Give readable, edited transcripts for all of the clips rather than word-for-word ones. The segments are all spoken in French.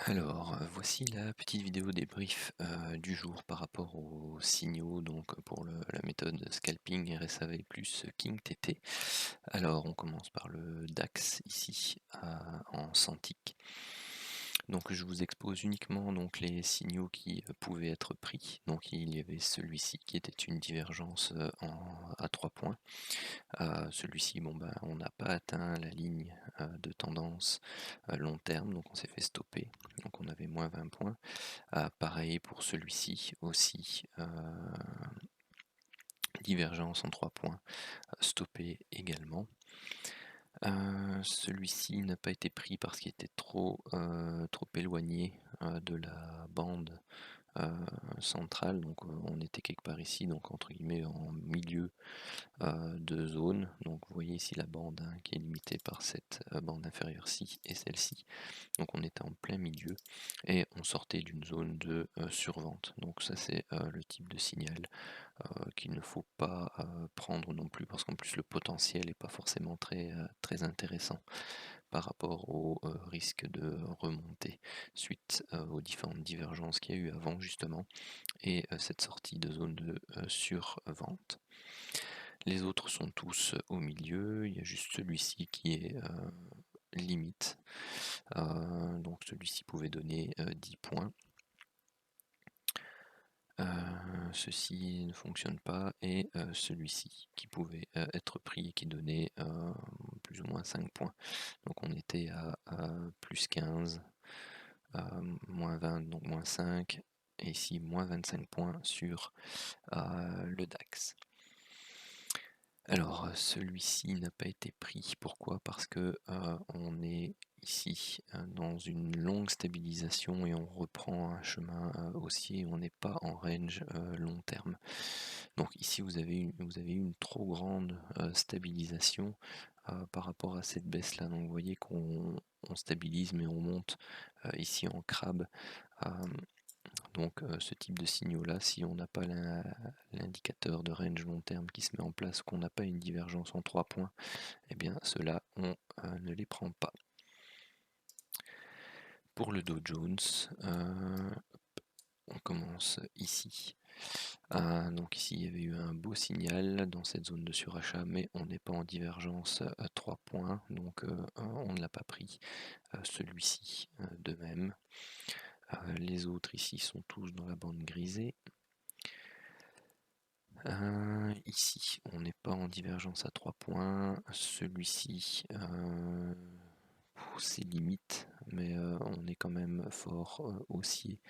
Alors, voici la petite vidéo débrief du jour par rapport aux signaux donc pour la méthode scalping RSAV plus KingTT. Alors, on commence par le DAX ici en Santic. Donc je vous expose uniquement donc les signaux qui pouvaient être pris. Donc il y avait celui-ci qui était une divergence à 3 points. Celui-ci, bon ben, on n'a pas atteint la ligne de tendance long terme, donc on s'est fait stopper. Donc on avait moins 20 points. Pareil pour celui-ci aussi, divergence en 3 points, stoppé également. Celui-ci n'a pas été pris parce qu'il était trop éloigné de la bande centrale, donc on était quelque part ici, donc entre guillemets en milieu de zone. Donc vous voyez ici la bande qui est limitée par cette bande inférieure-ci et celle-ci. Donc on était en plein milieu et on sortait d'une zone de survente. Donc ça c'est le type de signal qu'il ne faut pas prendre non plus, parce qu'en plus le potentiel n'est pas forcément très intéressant par rapport au risque de remontée suite aux différentes divergences qu'il y a eu avant justement et cette sortie de zone de survente. Les autres sont tous au milieu, il y a juste celui-ci qui est limite. Donc celui-ci pouvait donner 10 points. Ceci ne fonctionne pas et celui-ci qui pouvait être pris et qui donnait plus ou moins 5 points. Donc on était à plus 15, moins 20, donc moins 5, et ici moins 25 points sur le DAX. Alors celui-ci n'a pas été pris, pourquoi? Parce que on est ici dans une longue stabilisation et on reprend un chemin haussier, on n'est pas en range long terme. Donc ici vous avez une trop grande stabilisation par rapport à cette baisse là. Donc vous voyez qu'on stabilise mais on monte ici en crabe. Donc ce type de signaux là, si on n'a pas l'indicateur de range long terme qui se met en place, qu'on n'a pas une divergence en 3 points, eh bien ceux-là on ne les prend pas. Pour le Dow Jones, on commence ici. Donc ici il y avait eu un beau signal dans cette zone de surachat, mais on n'est pas en divergence à 3 points, donc on ne l'a pas pris. Celui-ci de même. Les autres ici sont tous dans la bande grisée. Ici, on n'est pas en divergence à 3 points. Celui-ci, c'est limite, mais on est quand même fort haussier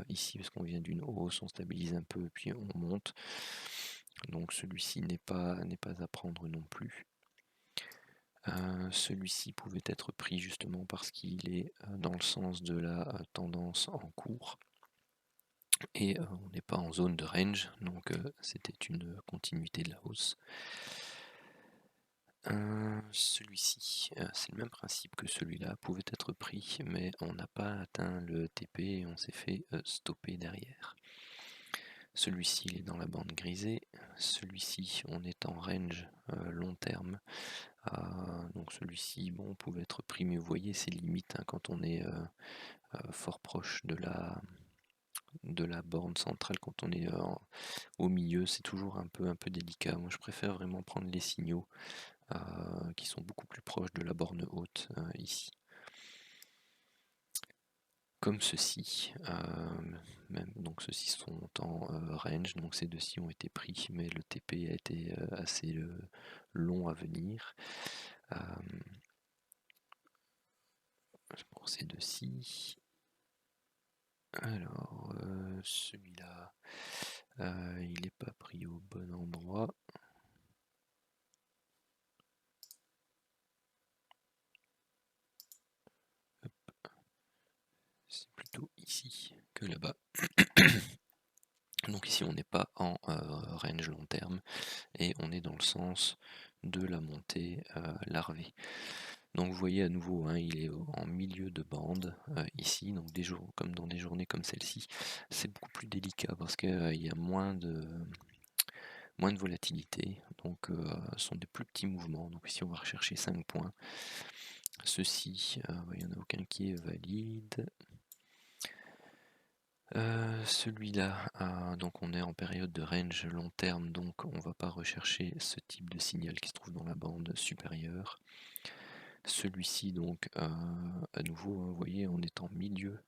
ici parce qu'on vient d'une hausse, on stabilise un peu puis on monte. Donc celui-ci n'est pas à prendre non plus. Celui-ci pouvait être pris justement parce qu'il est dans le sens de la tendance en cours. Et on n'est pas en zone de range, donc c'était une continuité de la hausse. Celui-ci, c'est le même principe que celui-là, pouvait être pris, mais on n'a pas atteint le TP et on s'est fait stopper derrière. Celui-ci, il est dans la bande grisée. Celui-ci, on est en range long terme. Donc celui-ci, bon, pouvait être pris, mais vous voyez, c'est limite quand on est fort proche de la borne centrale. Quand on est au milieu, c'est toujours un peu délicat. Moi, je préfère vraiment prendre les signaux qui sont beaucoup plus proches de la borne haute ici. Comme ceci, donc ceux-ci sont en range, donc ces deux-ci ont été pris, mais le TP a été assez long à venir. Pour ces deux-ci. Alors, celui-là, il n'est pas pris au bon endroit. C'est plutôt ici que là-bas. Donc ici on n'est pas en range long terme et on est dans le sens de la montée larvée. Donc vous voyez à nouveau, il est en milieu de bande ici, donc comme dans des journées comme celle-ci, c'est beaucoup plus délicat parce qu'il y a moins de volatilité, donc ce sont des plus petits mouvements. Donc ici on va rechercher 5 points. Ceci, il n'y en a aucun qui est valide. Celui-là, donc on est en période de range long terme, donc on va pas rechercher ce type de signal qui se trouve dans la bande supérieure. Celui-ci donc, à nouveau, hein, vous voyez, on est en milieu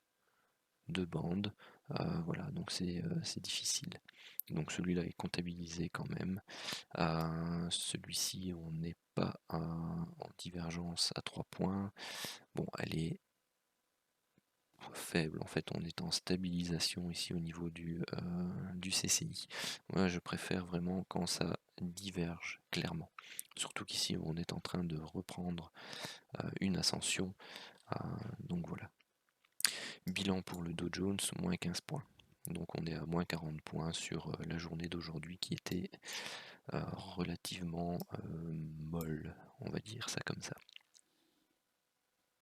de bande, voilà, donc c'est difficile. Donc celui-là est comptabilisé quand même. Celui-ci, on n'est pas en divergence à 3 points. Bon, elle est faible, en fait, on est en stabilisation ici au niveau du CCI. Moi, je préfère vraiment quand ça diverge clairement. Surtout qu'ici, on est en train de reprendre une ascension. Donc voilà. Bilan pour le Dow Jones, moins 15 points. Donc on est à moins 40 points sur la journée d'aujourd'hui qui était relativement molle, on va dire ça comme ça.